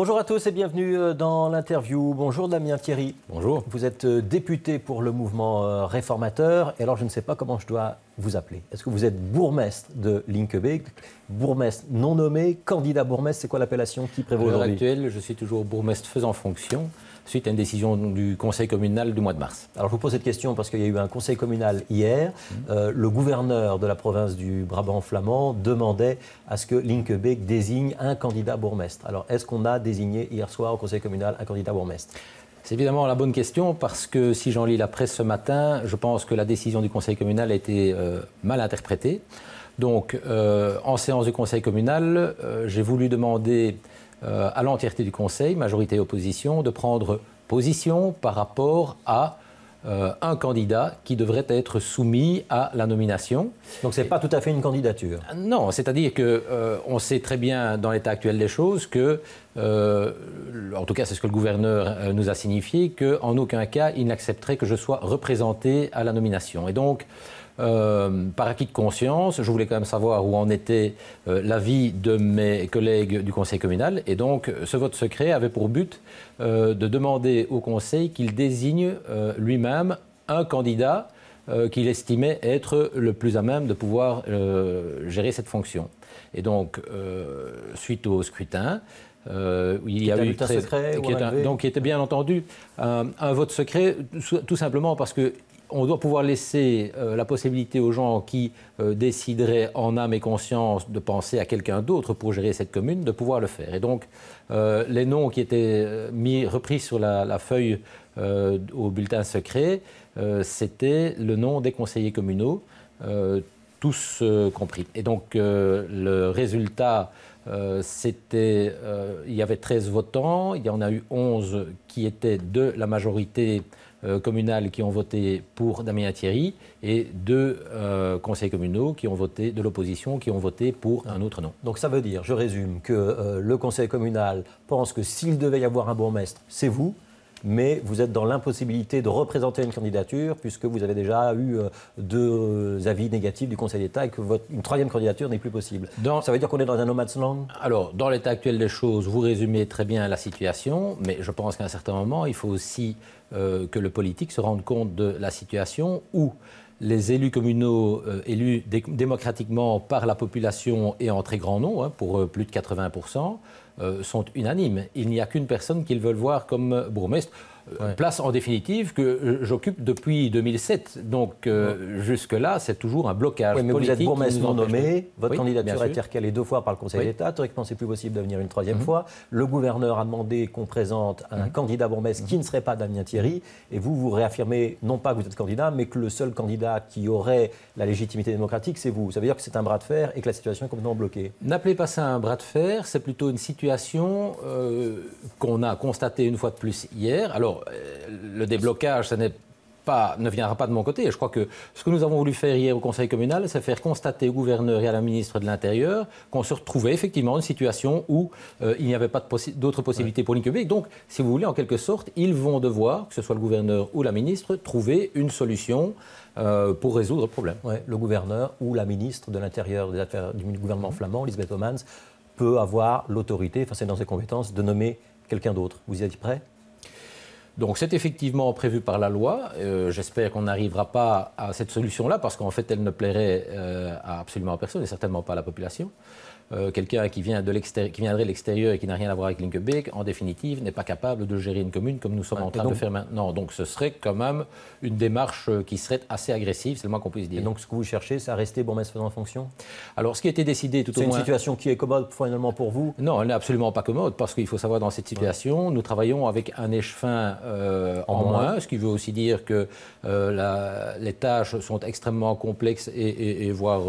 Bonjour à tous et bienvenue dans l'interview. Bonjour Damien Thierry. Bonjour. Vous êtes député pour le mouvement réformateur et alors je ne sais pas comment je dois vous appeler. Est-ce que vous êtes bourgmestre de Linkebeek, bourgmestre non nommé, candidat bourgmestre, c'est quoi l'appellation qui prévaut aujourd'hui? À l'heure actuelle, je suis toujours bourgmestre faisant fonction suite à une décision du conseil communal du mois de mars. Alors je vous pose cette question parce qu'il y a eu un conseil communal hier. Le gouverneur de la province du Brabant flamand demandait à ce que Linkebeek désigne un candidat bourgmestre. Alors est-ce qu'on a désigné hier soir au conseil communal un candidat bourgmestre? C'est évidemment la bonne question parce que si j'en lis la presse ce matin, je pense que la décision du conseil communal a été mal interprétée. Donc en séance du conseil communal, j'ai voulu demander à l'entièreté du conseil, majorité et opposition, de prendre position par rapport à un candidat qui devrait être soumis à la nomination. Donc ce n'est pas tout à fait une candidature? Non, c'est-à-dire qu'on sait très bien dans l'état actuel des choses que, en tout cas c'est ce que le gouverneur nous a signifié, qu'en aucun cas il n'accepterait que je sois représenté à la nomination. Et donc, par acquis de conscience, je voulais quand même savoir où en était l'avis de mes collègues du conseil communal. Et donc, ce vote secret avait pour but de demander au conseil qu'il désigne lui-même un candidat qu'il estimait être le plus à même de pouvoir gérer cette fonction. Et donc, suite au scrutin, il y a eu qui était bien entendu un vote secret, tout simplement parce que on doit pouvoir laisser la possibilité aux gens qui décideraient en âme et conscience de penser à quelqu'un d'autre pour gérer cette commune, de pouvoir le faire. Et donc, les noms qui étaient repris sur la feuille au bulletin secret, c'était le nom des conseillers communaux, tous compris. Et donc, le résultat, c'était, il y avait 13 votants, il y en a eu 11 qui étaient de la majorité communales qui ont voté pour Damien Thierry et 2 conseils communaux qui ont voté de l'opposition, qui ont voté pour un autre nom. Donc ça veut dire, je résume, que le conseil communal pense que s'il devait y avoir un bourgmestre, c'est vous, mais vous êtes dans l'impossibilité de représenter une candidature puisque vous avez déjà eu 2 avis négatifs du Conseil d'État et que une 3e candidature n'est plus possible. Ça veut dire qu'on est dans un no man's land? Alors, dans l'état actuel des choses, vous résumez très bien la situation, mais je pense qu'à un certain moment, il faut aussi que le politique se rende compte de la situation où les élus communaux élus démocratiquement par la population et en très grand nombre, pour plus de 80%, sont unanimes. Il n'y a qu'une personne qu'ils veulent voir comme bourgmestre. Place en définitive que j'occupe depuis 2007. Donc jusque-là, c'est toujours un blocage politique. Mais vous êtes bourgmestre non nommé, votre candidature a été recalée 2 fois par le Conseil d'État. Théoriquement, c'est plus possible de venir une 3e fois. Le gouverneur a demandé qu'on présente un candidat bourgmestre qui ne serait pas Damien Thierry. Et vous réaffirmez non pas que vous êtes candidat, mais que le seul candidat qui aurait la légitimité démocratique, c'est vous. Ça veut dire que c'est un bras de fer et que la situation est complètement bloquée. N'appelez pas ça un bras de fer, c'est plutôt une situation qu'on a constatée une fois de plus hier. Alors, le déblocage, ne viendra pas de mon côté. Je crois que ce que nous avons voulu faire hier au Conseil communal, c'est faire constater au gouverneur et à la ministre de l'Intérieur qu'on se retrouvait effectivement dans une situation où il n'y avait pas d'autres possibilités pour Linkebeek. Donc, si vous voulez, en quelque sorte, ils vont devoir, que ce soit le gouverneur ou la ministre, trouver une solution pour résoudre le problème. Le gouverneur ou la ministre de l'Intérieur des Affaires du gouvernement flamand, Lisbeth Homans, peut avoir l'autorité, enfin c'est dans ses compétences, de nommer quelqu'un d'autre. Vous y êtes prêt? Donc c'est effectivement prévu par la loi. J'espère qu'on n'arrivera pas à cette solution-là parce qu'en fait, elle ne plairait à absolument personne et certainement pas à la population. Quelqu'un qui viendrait de l'extérieur et qui n'a rien à voir avec Linkebeek, en définitive, n'est pas capable de gérer une commune comme nous sommes en train de faire maintenant. Donc ce serait quand même une démarche qui serait assez agressive, c'est le moins qu'on puisse dire. Et donc ce que vous cherchez, c'est à rester bourgmestre faisant fonction? Alors ce qui a été décidé tout au moins... C'est une situation qui est commode finalement pour vous? Non, elle n'est absolument pas commode parce qu'il faut savoir dans cette situation, nous travaillons avec un échevin en moins, ce qui veut aussi dire que les tâches sont extrêmement complexes et voire...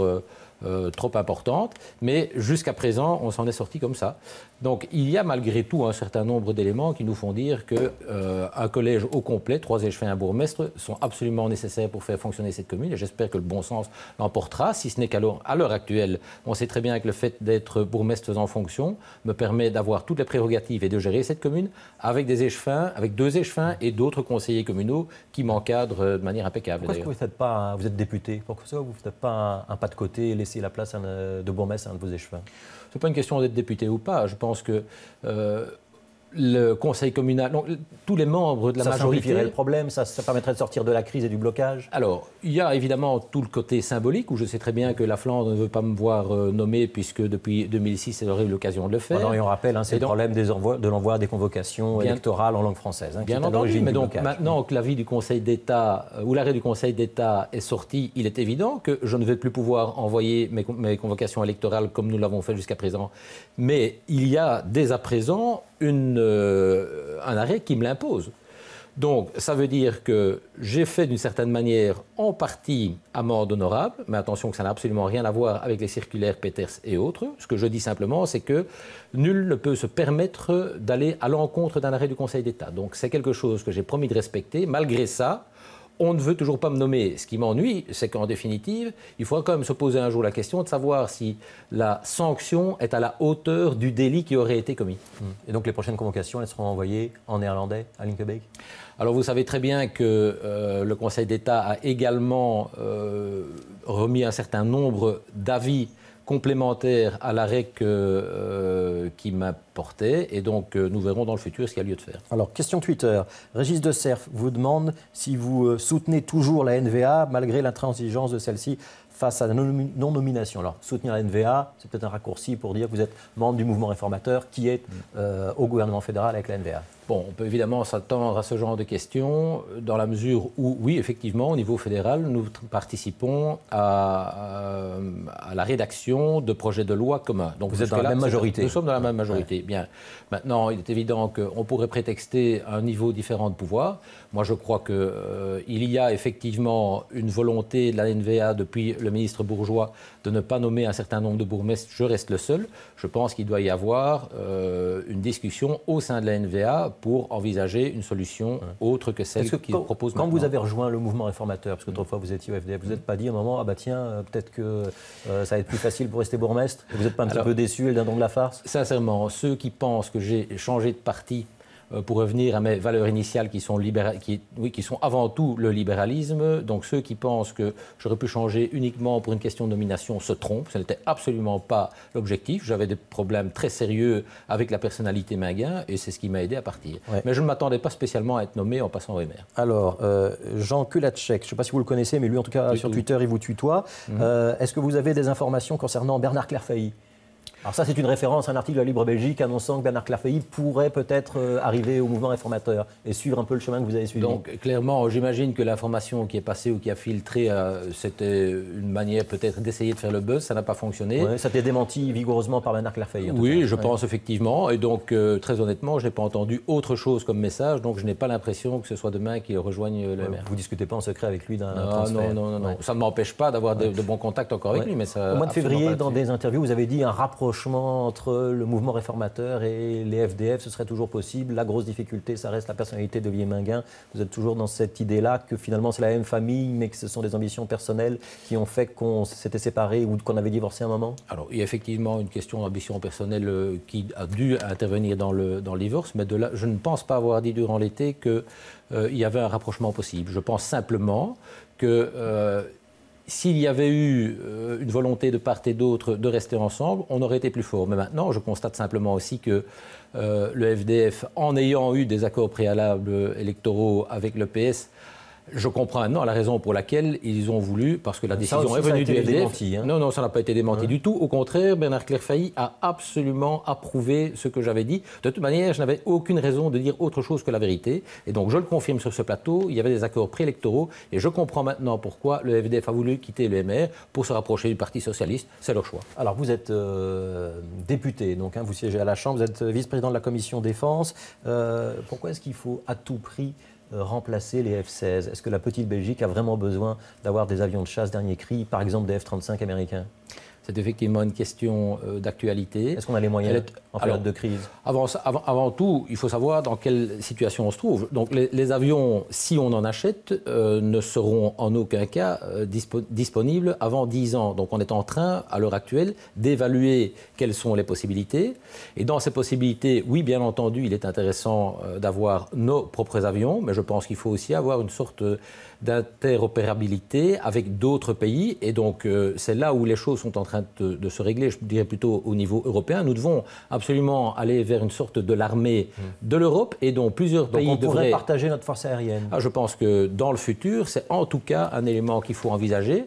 trop importante, mais jusqu'à présent, on s'en est sorti comme ça. Donc, il y a malgré tout un certain nombre d'éléments qui nous font dire qu'un collège au complet, 3 échevins et un bourgmestre, sont absolument nécessaires pour faire fonctionner cette commune. Et j'espère que le bon sens l'emportera, si ce n'est qu'à l'heure actuelle, on sait très bien que le fait d'être bourgmestre en fonction me permet d'avoir toutes les prérogatives et de gérer cette commune avec des échevins, avec 2 échevins et d'autres conseillers communaux qui m'encadrent de manière impeccable. Pourquoi est-ce que vous ne faites pas, vous êtes député, pourquoi vous ne faites pas un pas de côté et laisser la place de bourgmestre à un de vos échevins? Ce n'est pas une question d'être député ou pas. Je pense que le conseil communal, donc, tous les membres de la majorité... Ça simplifierait le problème, ça permettrait de sortir de la crise et du blocage? Alors, il y a évidemment tout le côté symbolique, où je sais très bien que la Flandre ne veut pas me voir nommé, puisque depuis 2006, elle aurait eu l'occasion de le faire. Non, et on rappelle, c'est le problème de l'envoi des convocations électorales en langue française. Bien entendu, mais donc maintenant que l'avis du Conseil d'État, ou l'arrêt du Conseil d'État est sorti, il est évident que je ne vais plus pouvoir envoyer mes convocations électorales comme nous l'avons fait jusqu'à présent. Mais il y a dès à présent un arrêt qui me l'impose. Donc, ça veut dire que j'ai fait d'une certaine manière, en partie, amende honorable, mais attention que ça n'a absolument rien à voir avec les circulaires Peters et autres. Ce que je dis simplement, c'est que nul ne peut se permettre d'aller à l'encontre d'un arrêt du Conseil d'État. Donc, c'est quelque chose que j'ai promis de respecter. Malgré ça, on ne veut toujours pas me nommer. Ce qui m'ennuie, c'est qu'en définitive, il faudra quand même se poser un jour la question de savoir si la sanction est à la hauteur du délit qui aurait été commis. Et donc les prochaines convocations, elles seront envoyées en néerlandais à Linkebeek? Alors vous savez très bien que le Conseil d'État a également remis un certain nombre d'avis complémentaire à l'arrêt qui m'apportait, et donc nous verrons dans le futur ce qu'il y a lieu de faire. Alors, question Twitter. Régis de Cerf vous demande si vous soutenez toujours la NVA malgré l'intransigeance de celle-ci face à la non-nomination. Alors, soutenir la NVA, c'est peut-être un raccourci pour dire que vous êtes membre du mouvement réformateur qui est au gouvernement fédéral avec la NVA. Bon, on peut évidemment s'attendre à ce genre de questions dans la mesure où, oui, effectivement, au niveau fédéral, nous participons à la rédaction de projets de loi communs. Donc, vous êtes dans la même majorité. Nous sommes dans la même majorité. Ouais. Bien. Maintenant, il est évident qu'on pourrait prétexter un niveau différent de pouvoir. Moi, je crois qu'il y a effectivement une volonté de la NVA depuis le ministre Bourgeois de ne pas nommer un certain nombre de bourgmestres. Je reste le seul. Je pense qu'il doit y avoir une discussion au sein de la NVA pour envisager une solution autre que celle qu'il propose maintenant. Quand vous avez rejoint le mouvement réformateur, parce qu'autrefois vous étiez au FDF, vous n'êtes pas dit à un moment, ah bah tiens, peut-être que ça va être plus facile pour rester bourgmestre? Vous n'êtes pas un petit peu déçu, le dindon de la farce? Sincèrement, ceux qui pensent que j'ai changé de parti pour revenir à mes valeurs initiales qui sont avant tout le libéralisme. Donc ceux qui pensent que j'aurais pu changer uniquement pour une question de nomination se trompent. Ce n'était absolument pas l'objectif. J'avais des problèmes très sérieux avec la personnalité Minguin et c'est ce qui m'a aidé à partir. Ouais. Mais je ne m'attendais pas spécialement à être nommé en passant au MR. Alors, Jean Kulacek, je ne sais pas si vous le connaissez, mais lui en tout cas sur Twitter, il vous tutoie. Est-ce que vous avez des informations concernant Bernard Clairfailly? Alors ça, c'est une référence à un article de la Libre Belgique annonçant que Bernard Clairfailly pourrait peut-être arriver au mouvement réformateur et suivre un peu le chemin que vous avez suivi. Donc clairement, j'imagine que l'information qui est passée ou qui a filtré, c'était une manière peut-être d'essayer de faire le buzz, ça n'a pas fonctionné. Ouais, ça a été démenti vigoureusement par Bernard Clairfailly. Oui, je pense effectivement. Et donc, très honnêtement, je n'ai pas entendu autre chose comme message, donc je n'ai pas l'impression que ce soit demain qu'il rejoigne le MR. Vous ne discutez pas en secret avec lui d'un transfert? Non. Ça ne m'empêche pas d'avoir de bons contacts encore avec lui. Mais ça, au mois de février, dans des interviews, vous avez dit un rapprochement entre le mouvement réformateur et les FDF, ce serait toujours possible. La grosse difficulté, ça reste la personnalité d'Olivier Minguin. Vous êtes toujours dans cette idée-là que finalement c'est la même famille, mais que ce sont des ambitions personnelles qui ont fait qu'on s'était séparés ou qu'on avait divorcé à un moment? Alors, il y a effectivement une question d'ambition personnelle qui a dû intervenir dans le divorce, mais de là, je ne pense pas avoir dit durant l'été qu'il y avait un rapprochement possible. Je pense simplement que s'il y avait eu une volonté de part et d'autre de rester ensemble, on aurait été plus fort. Mais maintenant, je constate simplement aussi que le FDF, en ayant eu des accords préalables électoraux avec le PS, je comprends maintenant la raison pour laquelle ils ont voulu, parce que la décision est venue du FDF. Démenti, hein. Non, ça n'a pas été démenti du tout. Au contraire, Bernard Clairfailly a absolument approuvé ce que j'avais dit. De toute manière, je n'avais aucune raison de dire autre chose que la vérité. Et donc, je le confirme sur ce plateau, il y avait des accords préélectoraux. Et je comprends maintenant pourquoi le FDF a voulu quitter le MR pour se rapprocher du Parti socialiste. C'est leur choix. Alors, vous êtes député, donc vous siégez à la Chambre, vous êtes vice-président de la Commission Défense. Pourquoi est-ce qu'il faut à tout prix remplacer les F-16? Est-ce que la petite Belgique a vraiment besoin d'avoir des avions de chasse dernier cri, par exemple des F-35 américains? C'est effectivement une question d'actualité. Est-ce qu'on a les moyens en période de crise? Avant tout, il faut savoir dans quelle situation on se trouve. Donc les avions, si on en achète, ne seront en aucun cas disponibles avant 10 ans. Donc on est en train, à l'heure actuelle, d'évaluer quelles sont les possibilités. Et dans ces possibilités, oui, bien entendu, il est intéressant d'avoir nos propres avions, mais je pense qu'il faut aussi avoir une sorte d'interopérabilité avec d'autres pays. Et donc c'est là où les choses sont en train train de se régler, je dirais plutôt au niveau européen. Nous devons absolument aller vers une sorte de l'armée de l'Europe et dont plusieurs pays devraient... Donc on pourrait partager notre force aérienne. Je pense que dans le futur, c'est en tout cas un élément qu'il faut envisager.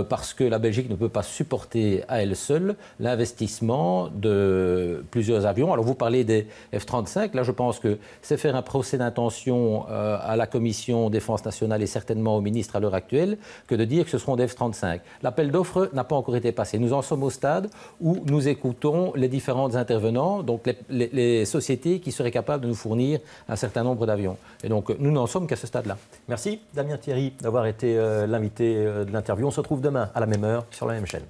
Parce que la Belgique ne peut pas supporter à elle seule l'investissement de plusieurs avions. Alors vous parlez des F-35, là je pense que c'est faire un procès d'intention à la Commission Défense nationale et certainement au ministre à l'heure actuelle que de dire que ce seront des F-35. L'appel d'offres n'a pas encore été passé. Nous en sommes au stade où nous écoutons les différents intervenants, donc les sociétés qui seraient capables de nous fournir un certain nombre d'avions. Et donc nous n'en sommes qu'à ce stade-là. Merci Damien Thierry d'avoir été l'invité de l'interview. On se retrouve demain à la même heure sur la même chaîne.